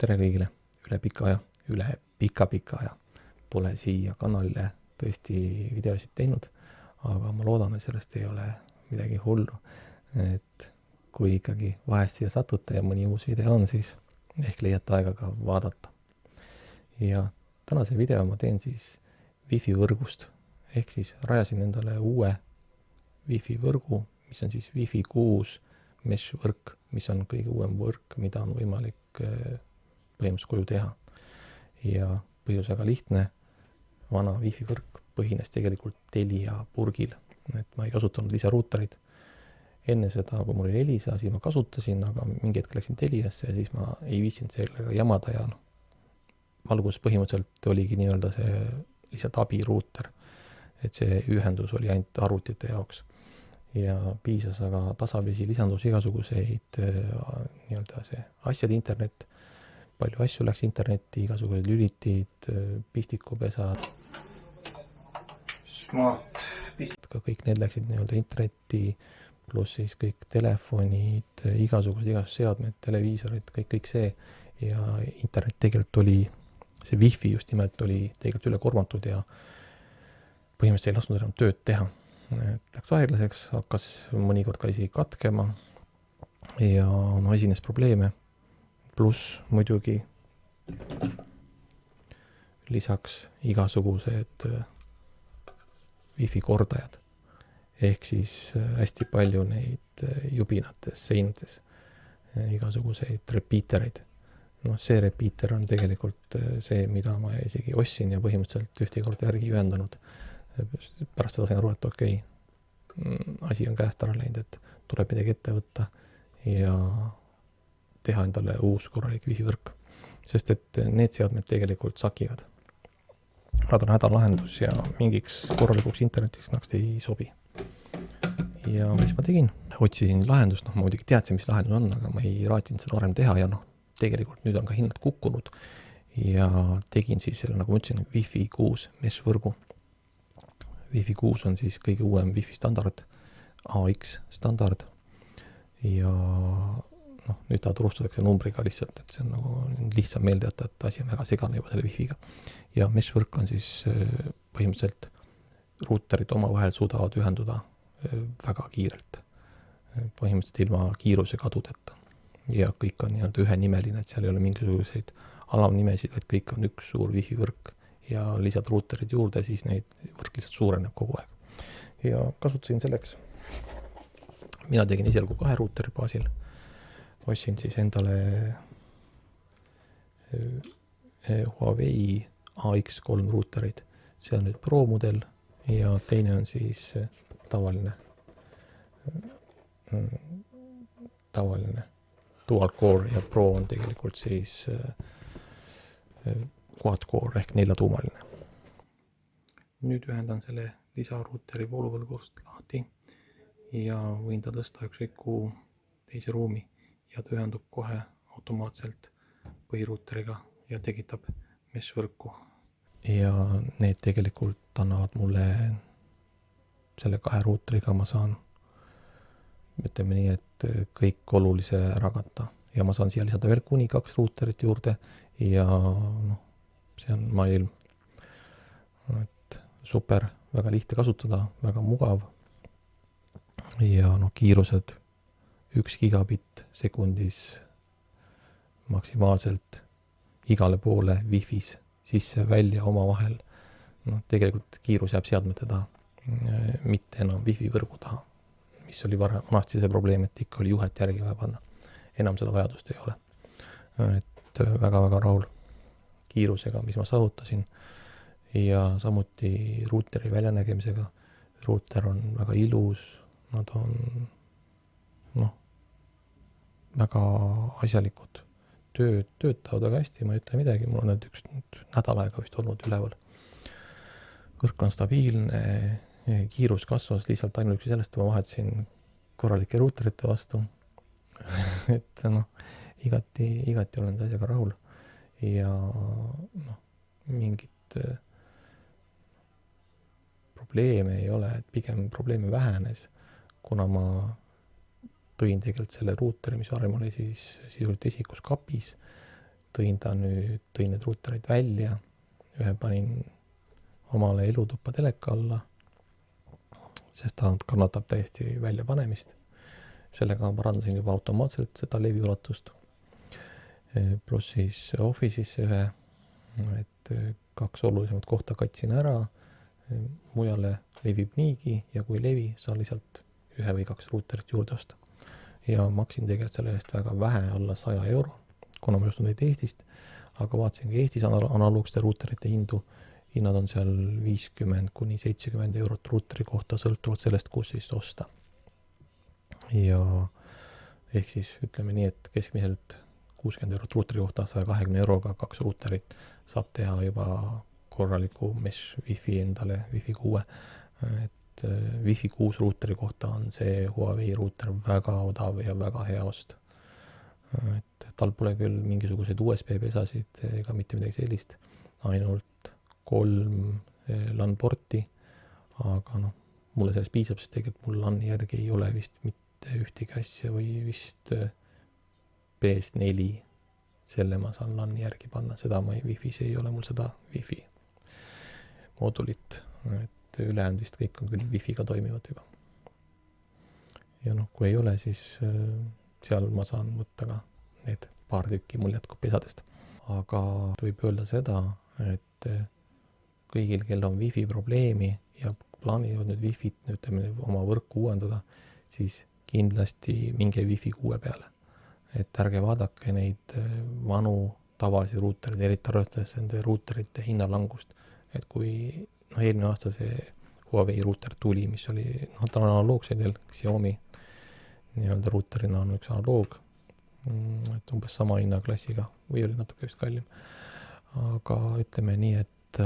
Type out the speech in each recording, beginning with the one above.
tere kõigile, üle pika aja pole siia kanalile tõesti videosid teinud, aga ma loodan, et sellest ei ole midagi hullu. Et kui ikkagi vahest siia satute ja mõni uus video on, siis ehk leiate aega ka vaadata. Ja tänase video ma teen siis Wi-Fi võrgust, ehk siis rajasin endale uue Wi-Fi võrgu, mis on siis Wi-Fi 6 mesh võrk, mis on kõige uuem võrk, mida on võimalik põhimõtteliselt koju teha. Ja põhjus väga lihtne, vana Wi-Fi võrk põhines tegelikult Telia purgil, et ma ei kasutanud lisaruuterid. Enne seda, kui mul oli Elisa, siis ma kasutasin, aga mingi hetk läksin Teliasse ja siis ma ei viitsinud sellega jamada ja valgus põhimõtteliselt oligi nii-öelda see lihtsalt abiruuter, et see ühendus oli ainult arvutite jaoks. Ja piisas aga tasapisi lisandus igasuguseid nii-öelda see asjade internet, palju asju läks internetti, igasugused lülitid, pistikupesad, smart pistik, ka kõik need läksid nii-öelda internetti, pluss siis kõik telefonid, igasugused seadmed, televiisorid, kõik see. Ja internet tegelikult oli, see Wi-Fi just nimelt oli tegelikult üle kormatud ja põhimõtteliselt ei lasknud enam tööd teha. Läks aeglaseks, hakkas mõnikord ka isegi katkema ja esines probleeme, pluss muidugi lisaks igasugused Wi-Fi kordajad, ehk siis hästi palju neid jubinates, seinades, igasuguseid repeatereid. See repeater on tegelikult see, mida ma isegi ostsin ja põhimõtteliselt ühte korda järgi ühendanud. Pärast seda sain aru, et okei, asi on käest ära läinud, et tuleb midagi ette võtta ja teha endale uus korralik Wi-Fi võrk. Sest et need seadmed tegelikult sakivad. Nad on hädalahendus ja mingiks korralikuks internetiks nad ei sobi. Ja mis ma tegin? Otsisin lahendust, ma muidugi teadsin, mis lahendus on, aga ma ei raatinud seda varem teha ja tegelikult nüüd on ka hinnad kukkunud ja tegin siis selle, nagu ma ütlesin, Wi-Fi 6 mesh võrgu. Wi-Fi 6 on siis kõige uuem Wi-Fi standard, AX standard ja nüüd ta turustatakse numbriga lihtsalt, et see on nagu lihtsam meelde jätta, et asi on väga segane juba selle Wi-Figa. Ja mesh võrk on siis põhimõtteliselt ruuterid omavahel suudavad ühenduda väga kiirelt, põhimõtteliselt ilma kiiruse kadudeta. Ja kõik on nii-öelda ühenimeline, et seal ei ole mingisuguseid alamnimesid, vaid kõik on üks suur Wi-Fi võrk ja lisad ruuterid juurde, siis neid võrk lihtsalt suureneb kogu aeg. Ja kasutasin selleks, mina tegin esialgu 2 ruuteri baasil, ostsin siis endale Huawei AX3 ruuterid, see on nüüd Pro mudel ja teine on siis tavaline dual core ja Pro on tegelikult siis quad core ehk 4-tuumaline. Nüüd ühendan selle lisaruuteri vooluvõrgust lahti ja võin ta tõsta ükskõik teise ruumi ja ta ühendub kohe automaatselt põhiruuteriga ja tekitab mesh võrku. Ja need tegelikult annavad mulle selle 2 ruuteriga ma saan ütleme nii, et kõik olulise ära katta ja ma saan siia lisada veel kuni 2 ruuterit juurde ja see on maailm. Et super, väga lihtne kasutada, väga mugav ja kiirused 1 gigabitt sekundis maksimaalselt igale poole Wi-Fis sisse välja omavahel. Tegelikult kiirus jääb seadmete taha, mitte enam Wi-Fi võrgu taha, mis oli vanasti see probleem, et ikka oli juhet järgi vaja panna. Enam seda vajadust ei ole. Et väga-väga rahul kiirusega, mis ma saavutasin ja samuti ruuteri väljanägemisega. Ruuter on väga ilus, nad on väga asjalikud, töötavad väga hästi, ma ei ütle midagi, mul on need üks nädal aega vist olnud üleval. Võrk on stabiilne, kiirus kasvas lihtsalt ainuüksi sellest, ma vahetasin korralike ruuterite vastu. Et igati olen asjaga rahul ja mingit probleeme ei ole, et pigem probleeme vähenes, kuna ma tõin tegelikult selle ruuteri, mis varem oli siis sisuliselt esikus kapis, tõin need ruuterid välja, ühe panin omale elutuppa teleka alla, sest ta kannatab täiesti väljapanemist. Sellega ma parandasin juba automaatselt seda leviulatust. Pluss siis Office'isse ühe, et 2 olulisemat kohta katsin ära, mujale levib niigi ja kui levi, saan lihtsalt 1 või 2 ruuterit juurde osta. Ja maksin tegelikult selle eest väga vähe, alla 100 euro, kuna ma ostnud neid Eestist, aga vaatasin ka Eestis analoogsete ruuterite hindu. Hinnad on seal 50 kuni 70 eurot ruuteri kohta, sõltuvalt sellest, kus siis osta. Ja ehk siis ütleme nii, et keskmiselt 60 eurot ruuteri kohta 120 euroga 2 ruuterit saab teha juba korraliku mesh Wi-Fi endale, Wi-Fi 6. Et Wi-Fi 6 ruuteri kohta on see Huawei ruuter väga odav ja väga hea ost. Et tal pole küll mingisuguseid USB pesasid ega mitte midagi sellist, ainult 3 LAN-porti, aga mulle sellest piisab, sest tegelikult mul LAN-i järgi ei ole vist mitte ühtegi asja või vist PS4, selle ma saan LAN-i järgi panna, seda Wi-Fi's ei ole mul seda Wi-Fi moodulit, et ülejäänud vist kõik on küll Wi-Fi'ga toimivad juba. Ja kui ei ole, siis seal ma saan võtta ka need paar tükki, mul jätkub pesadest. Aga võib öelda seda, et kõigil, kel on Wi-Fi probleemi ja plaanivad nüüd Wi-Fit oma võrku uuendada, siis kindlasti minge Wi-Fi 6 peale. Et ärge vaadake neid vanu tavalisi ruuterid, eriti arvestades nende ruuterite hinnalangust. Et kui eelmine aasta see Huawei ruuter tuli, mis oli, ta on analoogseidel, Xiaomi nii-öelda ruuterina on üks analoog, et umbes sama hinnaklassiga või oli natuke vist kallim. Aga ütleme nii, et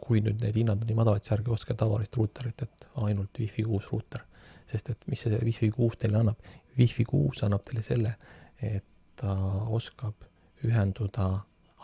kui nüüd need hinnad on nii madalad, siis ärge ostke tavalist ruuterit, et ainult Wi-Fi 6 ruuter. Sest et mis see Wi-Fi 6 teile annab? Wi-Fi 6 annab teile selle, et ta oskab ühenduda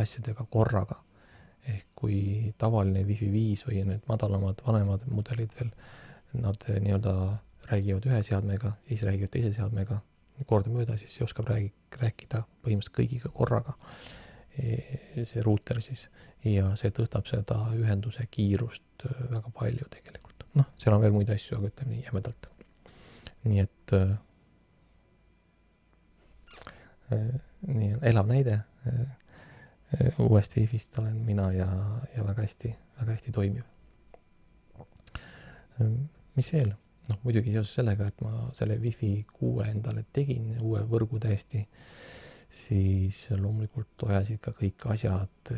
asjadega korraga. Ehk kui tavaline Wi-Fi 5 või need madalamad, vanemad mudelid veel, nad nii-öelda räägivad ühe seadmega, siis räägivad teise seadmega kordamööda, siis see oskab rääkida põhimõtteliselt kõigiga korraga. See ruuter siis, ja see tõstab seda ühenduse kiirust väga palju tegelikult. Seal on veel muid asju, aga ütleme nii jämedalt. Nii et nii elav näide uuest Wi-Fi'st olen mina ja väga hästi toimiv. Mis veel? Muidugi seoses sellega, et ma selle Wi-Fi 6 endale tegin, uue võrgu täiesti, siis loomulikult ajasid ka kõik asjad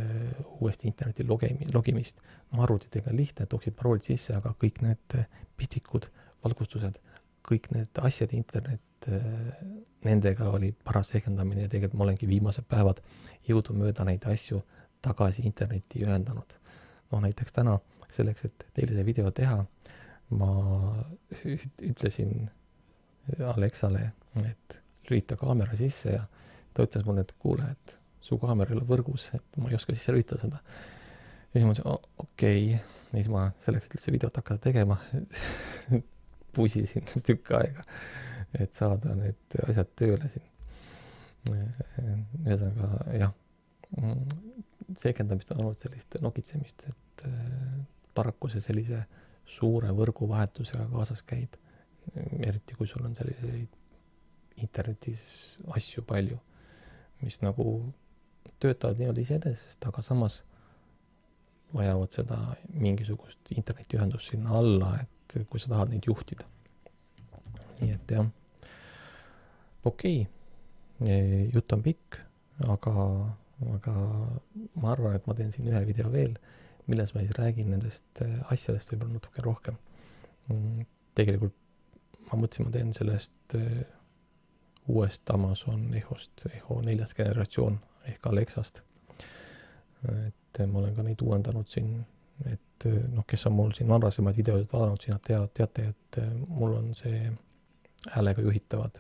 uuesti interneti logimist. Arvutitega lihtne, toksid paroolid sisse, aga kõik need pistikud, valgustused, kõik need asjad internet, nendega oli paras sehkendamine ja tegelikult ma olengi viimased päevad jõudumööda neid asju tagasi internetti ühendanud. Näiteks täna selleks, et teile see video teha, ma ütlesin Alexale, et lülita kaamera sisse ja ta ütles mulle, et kuule, et su kaamera ei ole võrgus, et ma ei oska sisse lülitada seda. Ja siis ma ütlesin, okei. Ja siis ma selleks, et see videot hakata tegema, pusisin tükk aega, et saada need asjad tööle siin. Ühesõnaga, jah, seekendamist on olnud sellist nokitsemist, et paraku see sellise suure võrguvahetusega kaasas käib. Eriti kui sul on selliseid internetis asju palju, mis nagu töötavad niimoodi iseenesest, aga samas vajavad seda mingisugust internetiühendust sinna alla, et kui sa tahad neid juhtida. Nii et jah, okei, jutt on pikk, aga ma arvan, et ma teen siin ühe video veel, milles ma siis räägin nendest asjadest võib-olla natuke rohkem. Tegelikult ma mõtlesin, ma teen sellest uuest Amazon Echost, Echo 4. generatsioon ehk Alexast. Et ma olen ka neid uuendanud siin, et kes on mul siin varasemaid videoid vaadanud, siis nad teate, et mul on see häälega juhitavad.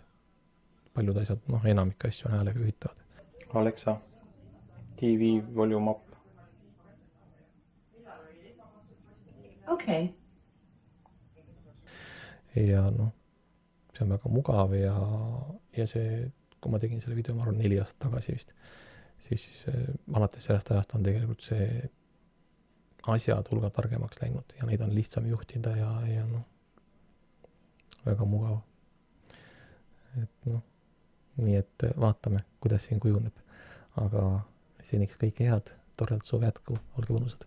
Paljud asjad, enamik asju on häälega juhitavad. Alexa, TV volume up. Okay. Ja see on väga mugav ja see kui ma tegin selle video, ma arvan 4 aastat tagasi vist, siis alates sellest ajast on tegelikult see asjad hulga targemaks läinud ja neid on lihtsam juhtida ja noh, väga mugav. Et noh, nii et vaatame, kuidas siin kujuneb. Aga seniks kõike head, toredalt soov jätku, olge mõnusad.